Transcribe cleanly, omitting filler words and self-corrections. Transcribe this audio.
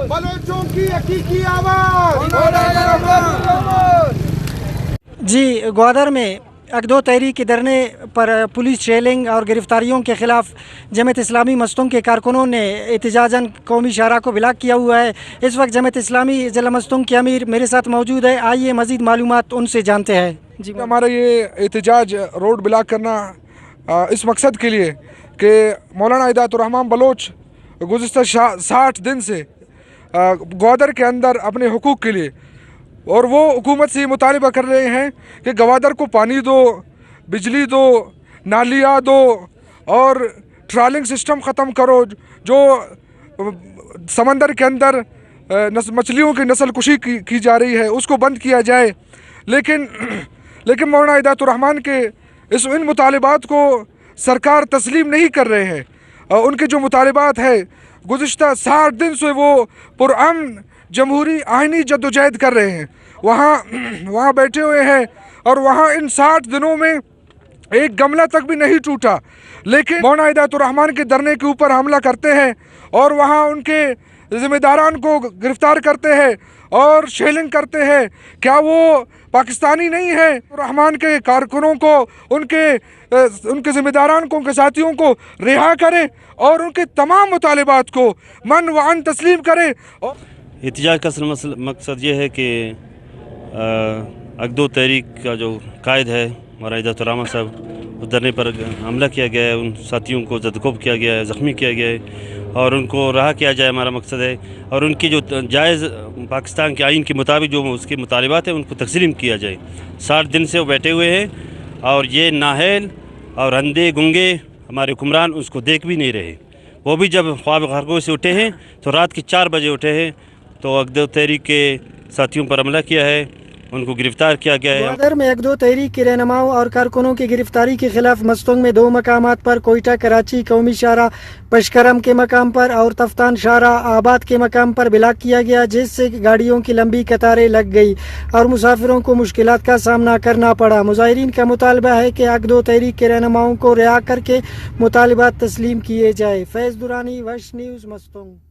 बलोचों की हकीकी आवाज। जी, ग्वादर में अगदो तहरीक के धरने पर पुलिस शेलिंग और गिरफ्तारियों के खिलाफ जमात इस्लामी मस्तूंग के कारकुनों ने एहतजाजन कौमी शाहरा को ब्लॉक किया हुआ है। इस वक्त जमात इस्लामी ज़िला मस्तूंग के अमीर मेरे साथ मौजूद है। आइए मज़ीद मालूमात उनसे जानते हैं। जी, हमारा ये एहतजाज रोड ब्लॉक करना इस मकसद के लिए कि मौलाना हिदायतुर रहमान बलोच गुज़िश्ता 60 दिन से ग्वादर के अंदर अपने हुकूक के लिए और वो हुकूमत से ये मुतालबा कर रहे हैं कि ग्वादर को पानी दो, बिजली दो, नालियाँ दो और ट्रॉलिंग सिस्टम ख़त्म करो। जो समंदर के अंदर मछलियों की नस्ल कुशी की जा रही है उसको बंद किया जाए। लेकिन मौलाना हिदायतुर रहमान के इन मुतालबात को सरकार तस्लीम नहीं कर रहे हैं। उनके जो मुतालबात है गुज़िश्ता 60 दिन से वो पुरअमन जमहूरी आइनी जद्दोजहद कर रहे हैं, वहाँ बैठे हुए हैं और वहाँ इन 60 दिनों में एक गमला तक भी नहीं टूटा। लेकिन मौलाना हिदायतुर रहमान के धरने के ऊपर हमला करते हैं और वहाँ उनके ज़िम्मेदारान को गिरफ्तार करते हैं और शेलिंग करते हैं। क्या वो पाकिस्तानी नहीं है? रहमान के कारकुनों को, उनके ज़िम्मेदारान को, उनके साथियों को रिहा करें और उनके तमाम मुतालिबात को मन व अन तस्लीम करें। एहतजाज का असल मकसद ये है कि अगदो तहरीक का जो कायद है मौलाना हिदायतुर रहमान साहब, उस धरने पर हमला किया गया है, उन साथियों को जदकोब किया गया है, ज़ख्मी किया गया है और उनको रहा किया जाए, हमारा मकसद है। और उनकी जो जायज़ पाकिस्तान के आइन के मुताबिक जो उसके मुतालिबात हैं उनको तस्लीम किया जाए। 60 दिन से वो बैठे हुए हैं और ये नाहल और अंधे गुंगे हमारे हुक्मरान उसको देख भी नहीं रहे। वो भी जब ख्वाब खरगोश से उठे हैं तो रात के 4 बजे उठे हैं तो अगदो तहरीक के साथियों पर हमला किया है, उनको गिरफ्तार किया गया है। ग्वादर में अगदो तहरीक के रहनुमाओं और कारकुनों की गिरफ्तारी के खिलाफ मस्तूंग में 2 मकामात पर कोयटा कराची कौमी शाहरा पशकरम के मकाम पर और तफ्तान शाहरा आबाद के मकाम पर ब्लॉक किया गया, जिससे गाड़ियों की लंबी कतारें लग गई और मुसाफिरों को मुश्किलात का सामना करना पड़ा। मुजाहिरीन का मुतालबा है कि अगदो तहरीक के रहनुमाओं को रिहा करके मुतालिबात तस्लीम किए जाए। फैज़ दुरानी, वश न्यूज़, मस्तूंग।